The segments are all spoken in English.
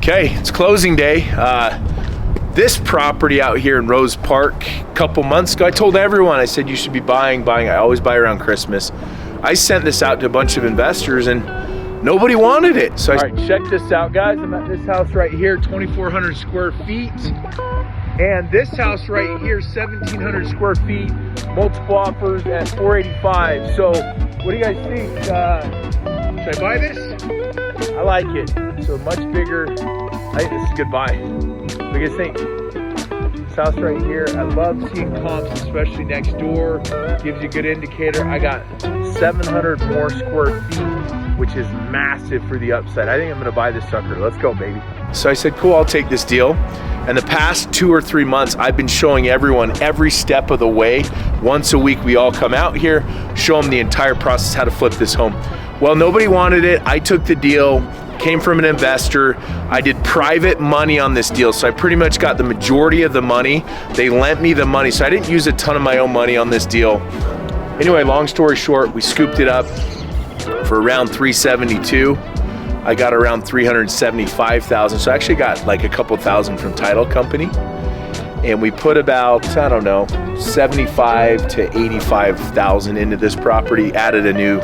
Okay, it's closing day. This property out here in Rose Park, a couple months ago, I told everyone, I said, you should be buying. I always buy around Christmas. I sent this out to a bunch of investors and nobody wanted it. So all right, check this out, guys. I'm at this house right here, 2,400 square feet. And this house right here, 1,700 square feet, multiple offers at 485. So what do you guys think? Should I buy this? I like it. So much bigger. I think this is a good buy. What do you guys think? This house right here, I love seeing comps, especially next door. Gives you a good indicator. I got 700 more square feet, which is massive for the upside. I think I'm gonna buy this sucker. Let's go, baby. So I said, cool, I'll take this deal. And the past 2 or 3 months, I've been showing everyone every step of the way. Once a week, we all come out here, show them the entire process, how to flip this home. Well, nobody wanted it. I took the deal, came from an investor. I did private money on this deal, so I pretty much got the majority of the money. They lent me the money, so I didn't use a ton of my own money on this deal. Anyway, long story short, we scooped it up for around 372. I got around 375,000, so I actually got like a couple thousand from title company. And we put about, I don't know, 75 to 85,000 into this property, added a new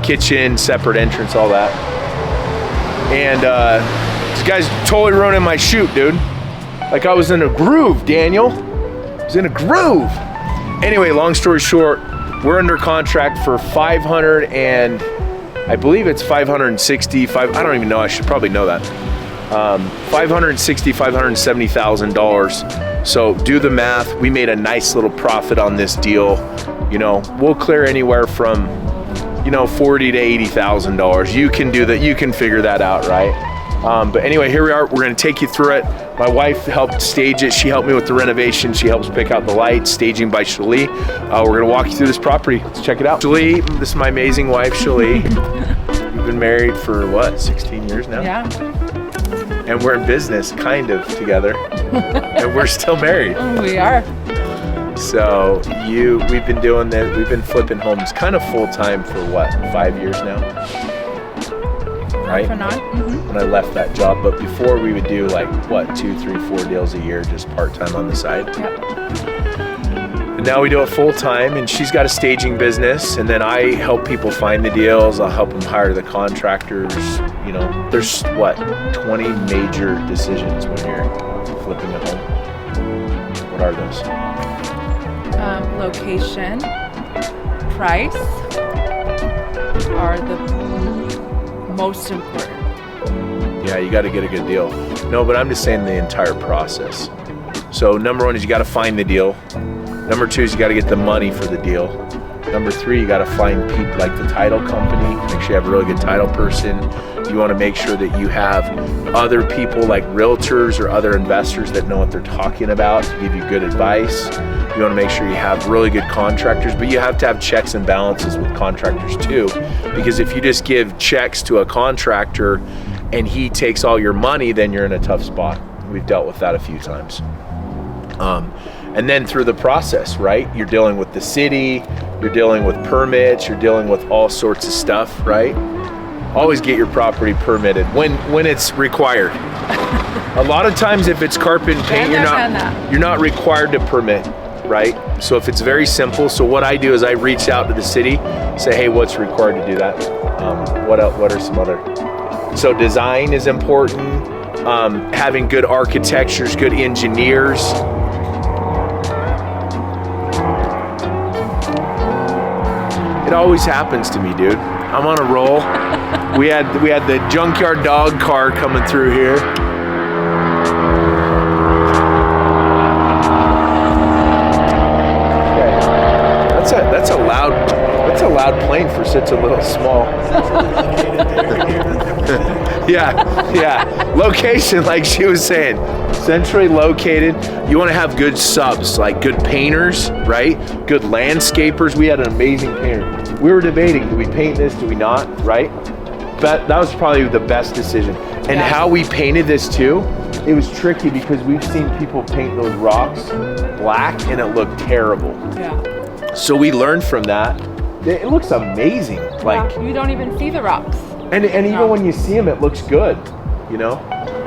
kitchen, separate entrance, all that. And this guy's totally ruining my shoot, dude. Like I was in a groove, Daniel. I was in a groove. Anyway, long story short, we're under contract for 500 and I believe it's 565. I don't even know. I should probably know that. $570,000. So do the math. We made a nice little profit on this deal. You know, we'll clear anywhere from, you know, $40,000 to $80,000. You can do that. You can figure that out, right? But anyway, here we are. We're going to take you through it. My wife helped stage it. She helped me with the renovation. She helps pick out the lights, staging by Chalee. We're going to walk you through this property. Let's check it out. Chalee, this is my amazing wife, Chalee. We've been married for what, 16 years now? Yeah. And we're in business kind of together. And we're still married. We are. So we've been doing this. We've been flipping homes kind of full time for what, 5 years now? Right? When I left that job, but before we would do like what, 2, 3, 4 deals a year, just part-time on the side. Yep. And now we do it full-time, and she's got a staging business, and then I help people find the deals. I'll help them hire the contractors. You know, there's what, 20 major decisions when you're flipping a home. What are those? Location, price are the most important. Yeah, you got to get a good deal. No, but I'm just saying the entire process. So number 1 is you got to find the deal. Number 2 is you got to get the money for the deal. Number 3, you got to find people like the title company. Make sure you have a really good title person. You want to make sure that you have other people like realtors or other investors that know what they're talking about to give you good advice. You want to make sure you have really good contractors, but you have to have checks and balances with contractors too. Because if you just give checks to a contractor and he takes all your money, then you're in a tough spot. We've dealt with that a few times. And then through the process, right? You're dealing with the city, you're dealing with permits, you're dealing with all sorts of stuff, right? Always get your property permitted when it's required. A lot of times if it's carpet and paint, you're not required to permit, right? So if it's very simple, so what I do is I reach out to the city, say, hey, what's required to do that? What are some other? So design is important, having good architectures, good engineers. It always happens to me, dude. I'm on a roll. We had the junkyard dog car coming through here. Okay. That's a loud plane for such a little small. Yeah. Location, like she was saying, centrally located. You want to have good subs, like good painters, right? Good landscapers. We had an amazing painter. We were debating, do we paint this, do we not, right? But that was probably the best decision. And how we painted this too, it was tricky because we've seen people paint those rocks black and it looked terrible. Yeah. So we learned from that. It looks amazing. Like you don't even see the rocks. And even when you see them, it looks good, you know?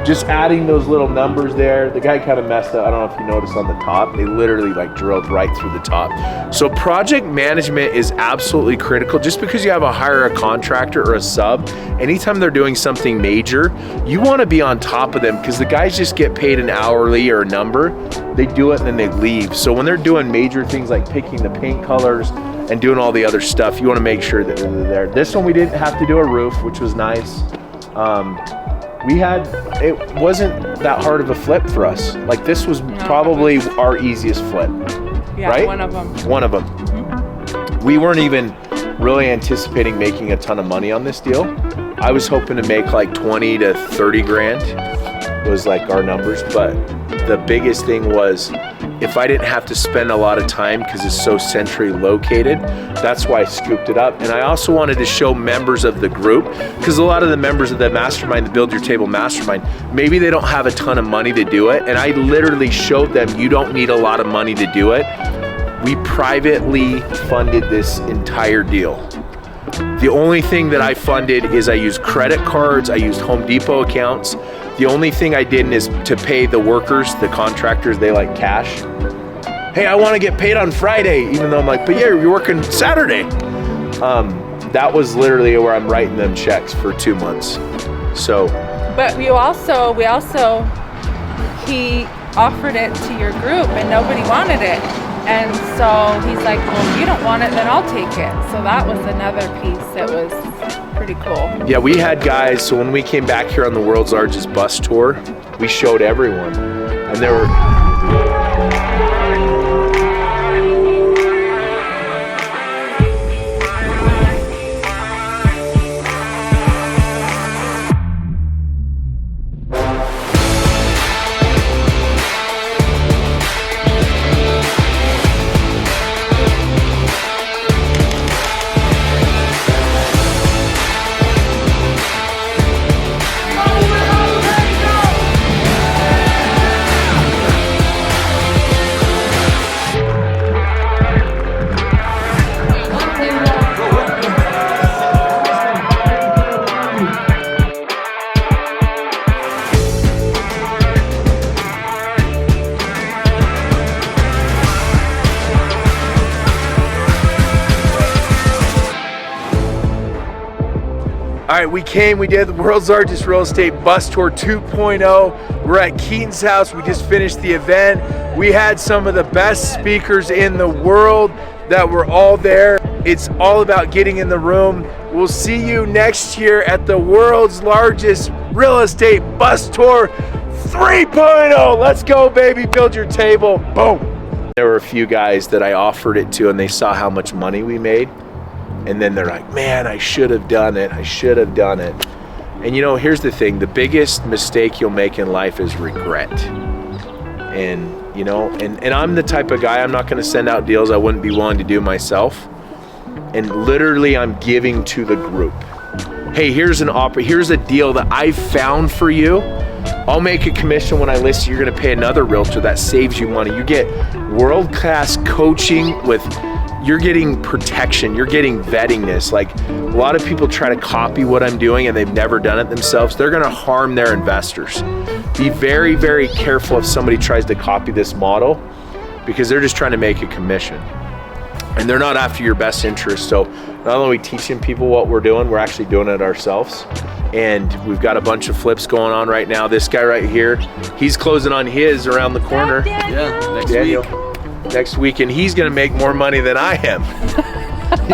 just adding those little numbers there. The guy kind of messed up. I don't know if you noticed on the top, they literally like drilled right through the top. So project management is absolutely critical. Just because you have a hire a contractor or a sub, anytime they're doing something major, you want to be on top of them, because the guys just get paid an hourly or a number. They do it and then they leave. So when they're doing major things like picking the paint colors and doing all the other stuff, you want to make sure that they're there. This one we didn't have to do a roof, which was nice. It wasn't that hard of a flip for us. Like this was probably our easiest flip. Yeah, right? one of them. One of them. Mm-hmm. We weren't even really anticipating making a ton of money on this deal. I was hoping to make like 20 to 30 grand was like our numbers. But the biggest thing was, if I didn't have to spend a lot of time because it's so centrally located, that's why I scooped it up. And I also wanted to show members of the group, because a lot of the members of the mastermind, the Build Your Table mastermind, maybe they don't have a ton of money to do it. And I literally showed them, you don't need a lot of money to do it. We privately funded this entire deal. The only thing that I funded is I used credit cards, I used Home Depot accounts. The only thing I didn't is to pay the workers, the contractors, they like cash. Hey, I want to get paid on Friday, even though I'm like, but yeah, you're working Saturday. That was literally where I'm writing them checks for 2 months. So. But he offered it to your group and nobody wanted it. And so he's like, well, if you don't want it, then I'll take it. So that was another piece that was pretty cool. Yeah, we had guys, so when we came back here on the world's largest bus tour, we showed everyone. And there were... All right, we did the world's largest real estate bus tour 2.0. We're at Keaton's house. We just finished the event. We had some of the best speakers in the world that were all there. It's all about getting in the room. We'll see you next year at the world's largest real estate bus tour 3.0. Let's go, baby. Build your table. Boom. There were a few guys that I offered it to, and they saw how much money we made. And then they're like, man, I should have done it. I should have done it. And you know, here's the thing. The biggest mistake you'll make in life is regret. And you know, and I'm the type of guy, I'm not gonna send out deals I wouldn't be willing to do myself. And literally I'm giving to the group. Hey, here's a deal that I found for you. I'll make a commission when I list you. You're gonna pay another realtor. That saves you money. You get world-class coaching with, you're getting protection, you're getting vettingness. Like a lot of people try to copy what I'm doing and they've never done it themselves. They're gonna harm their investors. Be very, very careful if somebody tries to copy this model, because they're just trying to make a commission. And they're not after your best interest. So not only are we teaching people what we're doing, we're actually doing it ourselves. And we've got a bunch of flips going on right now. This guy right here, he's closing on his around the corner. Next week, and he's gonna make more money than I am.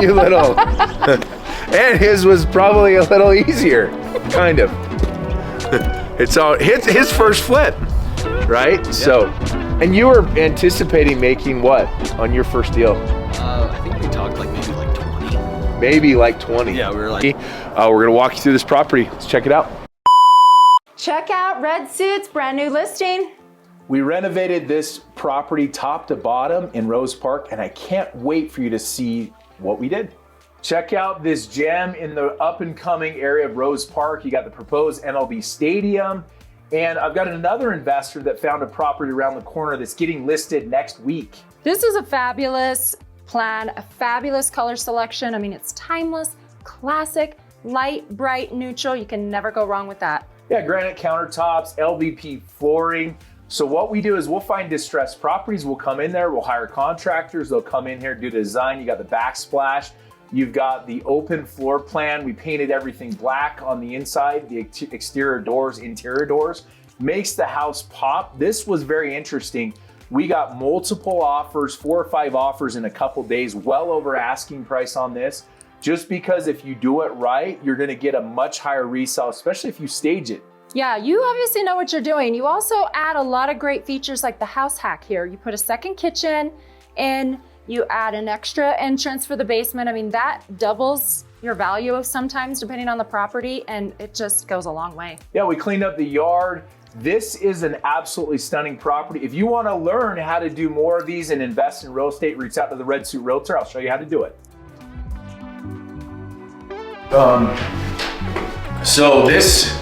You little. And his was probably a little easier, kind of. It's all his first flip, right? Yeah. So, and you were anticipating making what on your first deal? I think we talked like maybe like 20. Maybe like 20. Yeah, we were like. We're gonna walk you through this property. Let's check it out. Check out Red Suit's brand new listing. We renovated this property top to bottom in Rose Park, and I can't wait for you to see what we did. Check out this gem in the up and coming area of Rose Park. You got the proposed MLB stadium, and I've got another investor that found a property around the corner that's getting listed next week. This is a fabulous plan, a fabulous color selection. I mean, it's timeless, classic, light, bright, neutral. You can never go wrong with that. Yeah, granite countertops, LVP flooring. So what we do is we'll find distressed properties, we'll come in there, we'll hire contractors, they'll come in here, do the design. You got the backsplash, you've got the open floor plan. We painted everything black on the inside, the exterior doors, interior doors, makes the house pop. This was very interesting. We got multiple offers, 4 or 5 offers in a couple days, well over asking price on this. Just because if you do it right, you're gonna get a much higher resale, especially if you stage it. Yeah, you obviously know what you're doing. You also add a lot of great features like the house hack here. You put a second kitchen in, you add an extra entrance for the basement. I mean, that doubles your value of sometimes depending on the property, and it just goes a long way. Yeah, we cleaned up the yard. This is an absolutely stunning property. If you wanna learn how to do more of these and invest in real estate, reach out to the Red Suit Realtor. I'll show you how to do it. So this,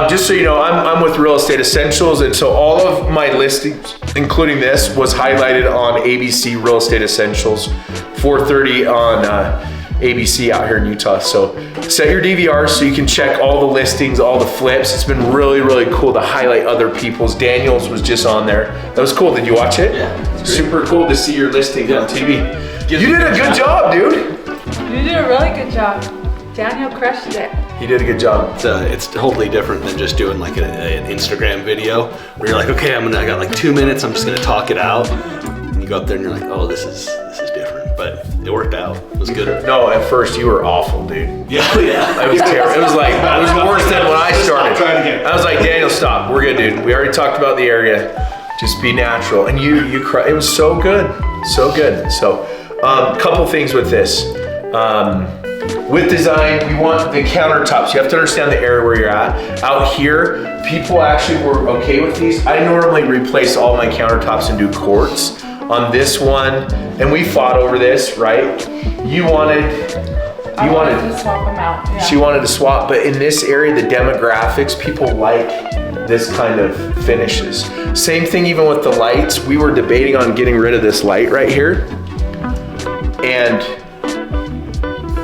just so you know, I'm with Real Estate Essentials, and so all of my listings, including this, was highlighted on ABC Real Estate Essentials, 4:30 on ABC out here in Utah. So set your DVR so you can check all the listings, all the flips. It's been really, really cool to highlight other people's. Daniel's was just on there. That was cool. Did you watch it? Yeah. Super cool to see your listing on TV. You did a good job, dude. You did a really good job. Daniel crushed it. He did a good job. It's totally different than just doing like an Instagram video where you're like, okay, I got like 2 minutes, I'm just gonna talk it out. And you go up there and you're like, oh, this is different. But it worked out. It was good. No, at first you were awful, dude. Yeah. It was terrible. It was like, it was worse than when I started. Try it again. I was like, Daniel, stop. We're good, dude. We already talked about the area. Just be natural. And you it was so good. So good. So, couple things with this. With design, we want the countertops. You have to understand the area where you're at. Out here, people actually were okay with these. I normally replace all my countertops and do quartz. On this one, and we fought over this, right? I wanted to swap them out. Yeah. She wanted to swap, but in this area, the demographics, people like this kind of finishes. Same thing even with the lights. We were debating on getting rid of this light right here, and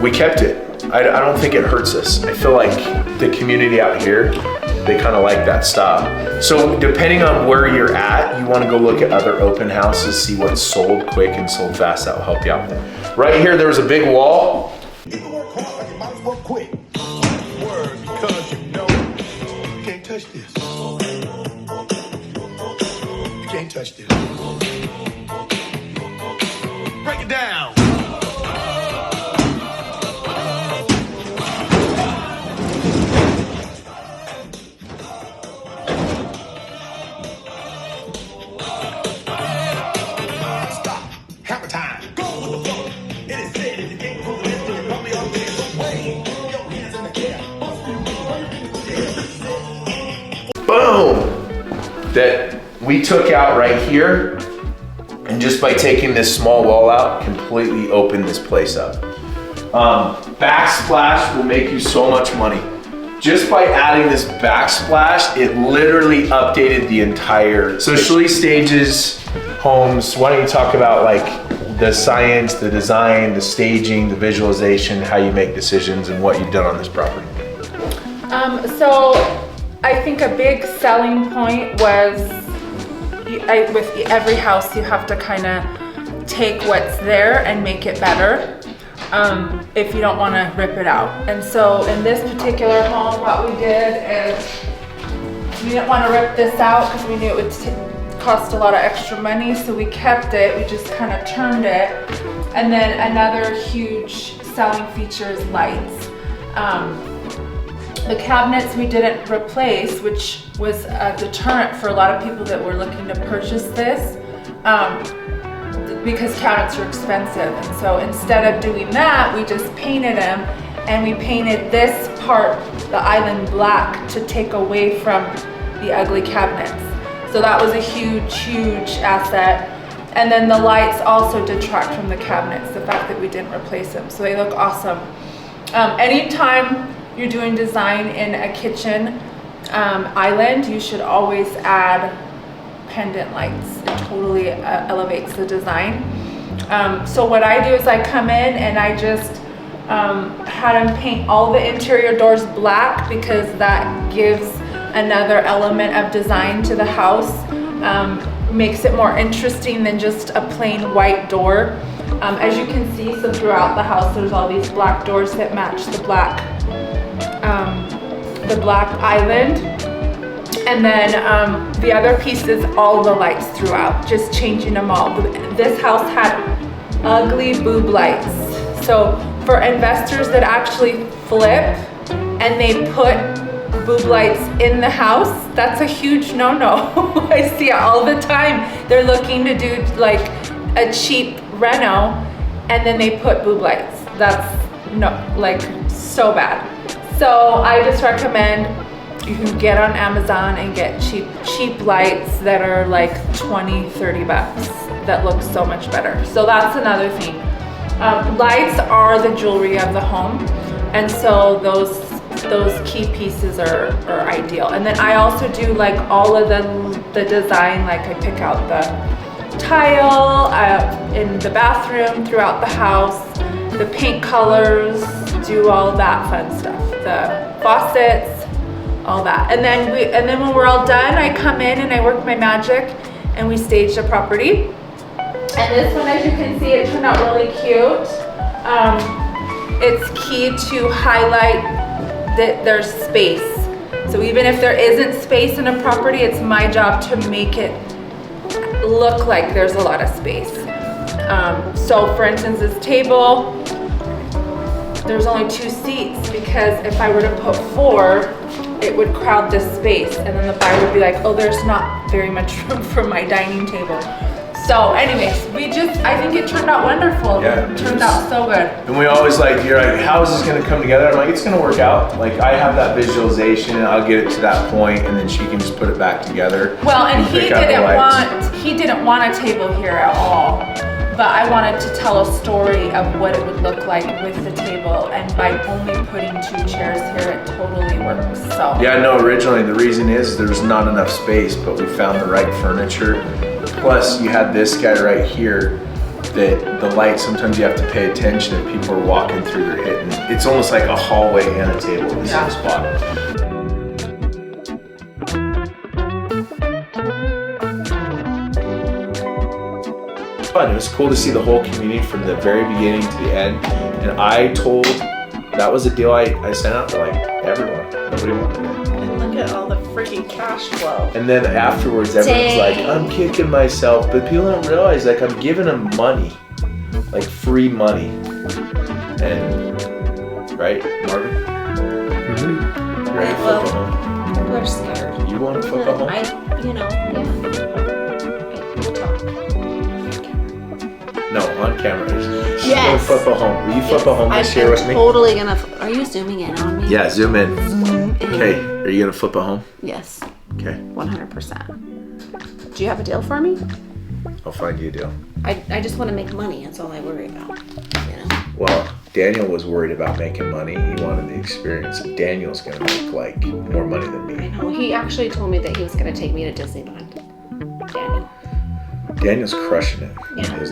we kept it. I don't think it hurts us. I feel like the community out here, they kind of like that style. So depending on where you're at, you want to go look at other open houses, see what's sold quick and sold fast. That will help you out. Right here, there was a big wall. You can work hard, you might as well quit. Word, because you know you can't touch this. You can't touch this. Break it down. Boom! That we took out right here, and just by taking this small wall out, completely opened this place up. Backsplash will make you so much money. Just by adding this backsplash, it literally updated the entire. So Chalee stages homes. Why don't you talk about like the science, the design, the staging, the visualization, how you make decisions, and what you've done on this property? So I think a big selling point was with every house you have to kind of take what's there and make it better if you don't want to rip it out. And so in this particular home, what we did is we didn't want to rip this out because we knew it would cost a lot of extra money, so we kept it. We just kind of turned it. And then another huge selling feature is lights. The cabinets we didn't replace, which was a deterrent for a lot of people that were looking to purchase this, because cabinets are expensive. And so instead of doing that, we just painted them, and we painted this part, the island, black to take away from the ugly cabinets. So that was a huge, huge asset. And then the lights also detract from the cabinets, the fact that we didn't replace them. So they look awesome. Anytime you're doing design in a kitchen island, you should always add pendant lights. It totally elevates the design. So what I do is I come in and I just had them paint all the interior doors black, because that gives another element of design to the house. Makes it more interesting than just a plain white door. As you can see, so throughout the house, there's all these black doors that match the black island. And then the other piece is all the lights throughout, just changing them all. This house had ugly boob lights. So for investors that actually flip and they put boob lights in the house, that's a huge no-no. I see it all the time. They're looking to do like a cheap reno and then they put boob lights. That's like so bad. So I just recommend you can get on Amazon and get cheap lights that are like 20, 30 bucks that look so much better. So that's another thing. Lights are the jewelry of the home. And so those key pieces are ideal. And then I also do like all of the design, like I pick out the tile in the bathroom, throughout the house, the paint colors, do all that fun stuff, the faucets, all that. And then when we're all done, I come in and I work my magic and we stage the property. And this one, as you can see, it turned out really cute. It's key to highlight that there's space. So even if there isn't space in a property, it's my job to make it look like there's a lot of space. So for instance, this table, there's only 2 seats because if I were to put 4, it would crowd this space and then the buyer would be like, oh, there's not very much room for my dining table. So anyways, I think it turned out wonderful. Yeah, It turned out so good. And we always you're like, how is this gonna come together? I'm like, it's gonna work out. Like I have that visualization and I'll get it to that point and then she can just put it back together. Well, and he pick out the lights. didn't want a table here at all. But I wanted to tell a story of what it would look like with the table, and by only putting 2 chairs here, it totally works. So Yeah, no, originally the reason is there was not enough space, but we found the right furniture. Plus you had this guy right here that the light, sometimes you have to pay attention if people are walking through, they're hitting. It's almost like a hallway and a table in the same spot. Fun. It was cool to see the whole community from the very beginning to the end. And that was a deal I sent out to like everyone. Nobody wanted it. And look at all the freaking cash flow. And then afterwards, everyone's like, I'm kicking myself. But people don't realize, like, I'm giving them money, like free money. And, right, Marvin? You ready to flip a home? We're scared. You want to flip a home? No, on camera. She's gonna flip a home. Will you flip a home this year with me? Totally gonna. Are you zooming in on me? Yeah, zoom in. Okay, are you gonna flip a home? Yes. Okay, 100%. Do you have a deal for me? I'll find you a deal. I just want to make money. That's all I worry about. You know. Well, Daniel was worried about making money. He wanted the experience. Daniel's gonna make like more money than me. I know. He actually told me that he was gonna take me to Disneyland. Daniel. Daniel's crushing it. Yeah. His